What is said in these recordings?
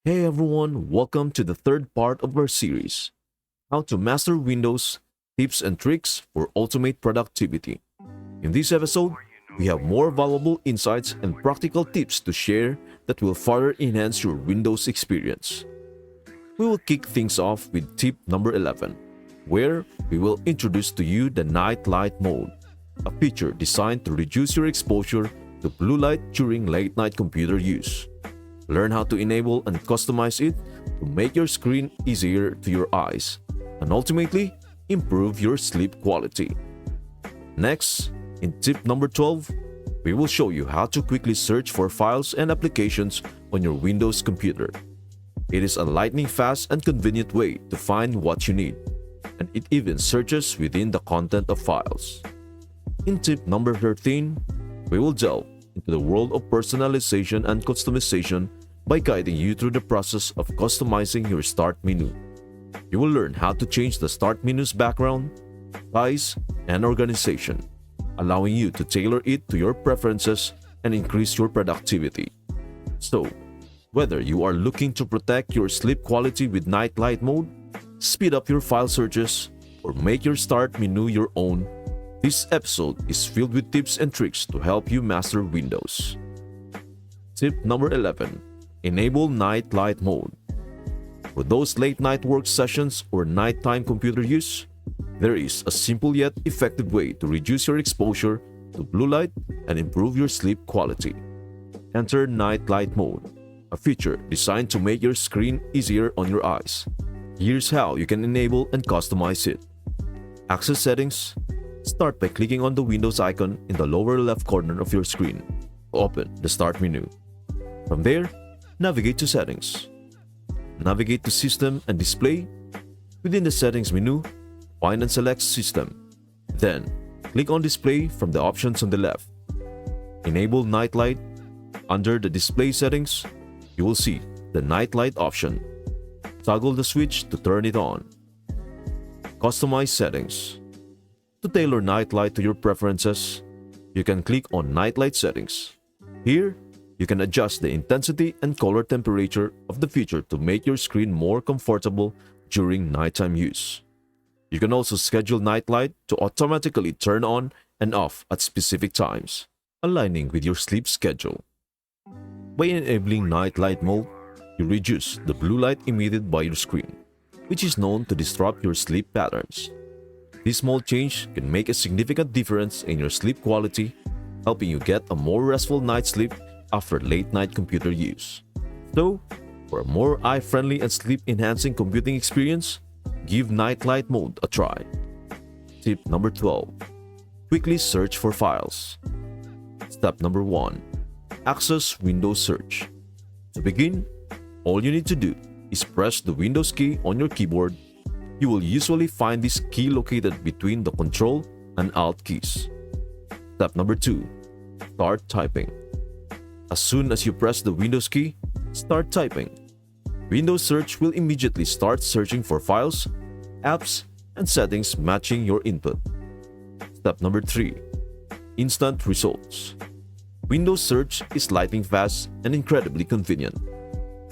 Hey everyone, welcome to the third part of our series, How to Master Windows, Tips and Tricks for Ultimate Productivity. In this episode, we have more valuable insights and practical tips to share that will further enhance your Windows experience. We will kick things off with tip number 11, where we will introduce to you the Night Light Mode, a feature designed to reduce your exposure to blue light during late night computer use. Learn how to enable and customize it to make your screen easier to your eyes and ultimately improve your sleep quality. Next, in tip number 12, we will show you how to quickly search for files and applications on your Windows computer. It is a lightning fast and convenient way to find what you need, and it even searches within the content of files. In tip number 13, we will delve into the world of personalization and customization by guiding you through the process of customizing your start menu. You will learn how to change the start menu's background, size, and organization, allowing you to tailor it to your preferences and increase your productivity. So, whether you are looking to protect your sleep quality with Night Light mode, speed up your file searches, or make your start menu your own, this episode is filled with tips and tricks to help you master Windows. Tip number 11. Enable Night Light mode. For those late night work sessions or nighttime computer use, there is a simple yet effective way to reduce your exposure to blue light and improve your sleep quality. Enter Night Light mode, a feature designed to make your screen easier on your eyes. Here's how you can enable and customize it. Access settings. Start by clicking on the Windows icon in the lower left corner of your screen. Open the Start menu. From there, navigate to Settings. Navigate to System and Display. Within the Settings menu, find and select System. Then, click on Display from the options on the left. Enable Night Light. Under the Display settings, you will see the Night Light option. Toggle the switch to turn it on. Customize settings. To tailor Night Light to your preferences, you can click on Night Light settings. Here, you can adjust the intensity and color temperature of the feature to make your screen more comfortable during nighttime use. You can also schedule Night Light to automatically turn on and off at specific times, aligning with your sleep schedule. By enabling Night Light mode, you reduce the blue light emitted by your screen, which is known to disrupt your sleep patterns. This small change can make a significant difference in your sleep quality, helping you get a more restful night's sleep after late-night computer use. So, for a more eye-friendly and sleep-enhancing computing experience, give Night Light mode a try. Tip number 12. Quickly search for files. Step number 1. Access Windows Search. To begin, all you need to do is press the Windows key on your keyboard. You will usually find this key located between the Control and Alt keys. Step number 2. Start typing. As soon as you press the Windows key, start typing. Windows Search will immediately start searching for files, apps, and settings matching your input. Step number 3. Instant results. Windows Search is lightning fast and incredibly convenient.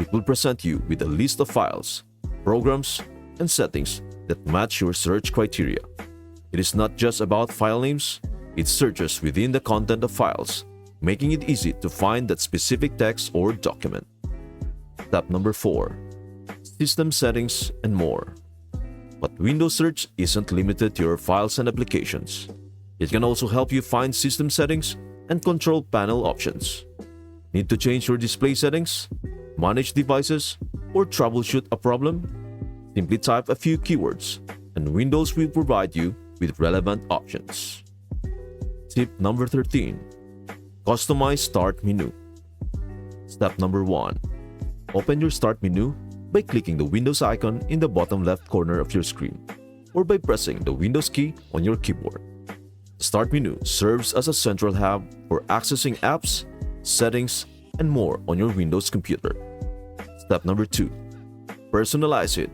It will present you with a list of files, programs, and settings that match your search criteria. It is not just about file names, it searches within the content of files, making it easy to find that specific text or document. Step number 4. System settings and more. But Windows Search isn't limited to your files and applications. It can also help you find system settings and control panel options. Need to change your display settings, manage devices, or troubleshoot a problem? Simply type a few keywords, and Windows will provide you with relevant options. Tip number 13. Customize Start Menu. Step number 1. Open your Start menu by clicking the Windows icon in the bottom left corner of your screen, or by pressing the Windows key on your keyboard. The Start menu serves as a central hub for accessing apps, settings, and more on your Windows computer. Step number 2. Personalize it.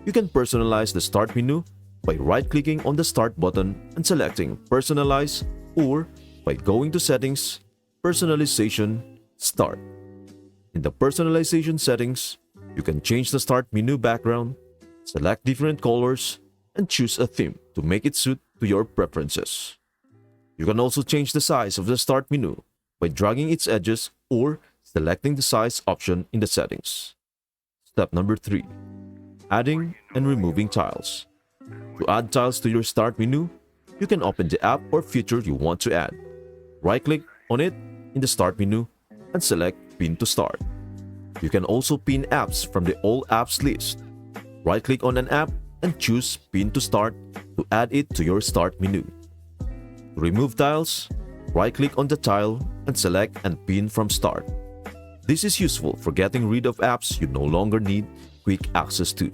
You can personalize the Start menu by right-clicking on the Start button and selecting Personalize, or by going to Settings, Personalization, Start. In the personalization settings, You can change the start menu background, select different colors, and choose a theme to make it suit to your preferences. You can also change the size of the start menu by dragging its edges or selecting the size option in the settings. Step number 3. Adding and removing tiles. To add tiles to your start menu, you can open the app or feature you want to add. Right-click on it in the start menu and select Pin to Start. You can also pin apps from the All Apps list. Right-click on an app and choose Pin to Start to add it to your start menu. To remove tiles, right-click on the tile and select and pin from Start. This is useful for getting rid of apps you no longer need quick access to.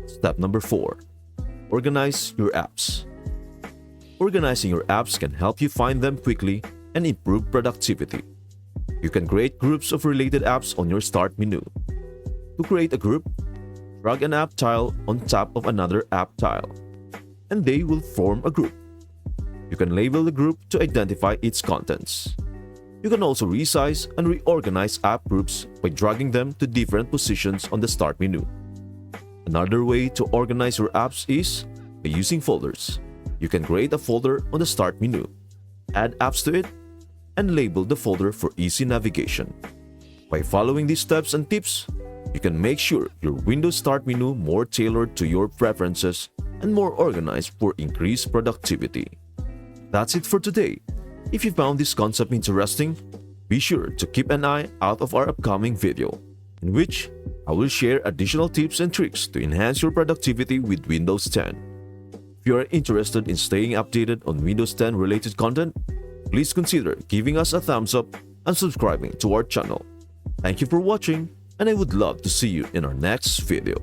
Step number 4. Organize your apps. Organizing your apps can help you find them quickly and improve productivity. You can create groups of related apps on your start menu. To create a group, drag an app tile on top of another app tile, and they will form a group. You can label the group to identify its contents. You can also resize and reorganize app groups by dragging them to different positions on the start menu. Another way to organize your apps is by using folders. You can create a folder on the start menu, add apps to it, and label the folder for easy navigation. By following these steps and tips, you can make sure your Windows Start menu more tailored to your preferences and more organized for increased productivity. That's it for today. If you found this concept interesting, be sure to keep an eye out of our upcoming video, in which I will share additional tips and tricks to enhance your productivity with Windows 10. If you are interested in staying updated on Windows 10 related content, please consider giving us a thumbs up and subscribing to our channel. Thank you for watching, and I would love to see you in our next video.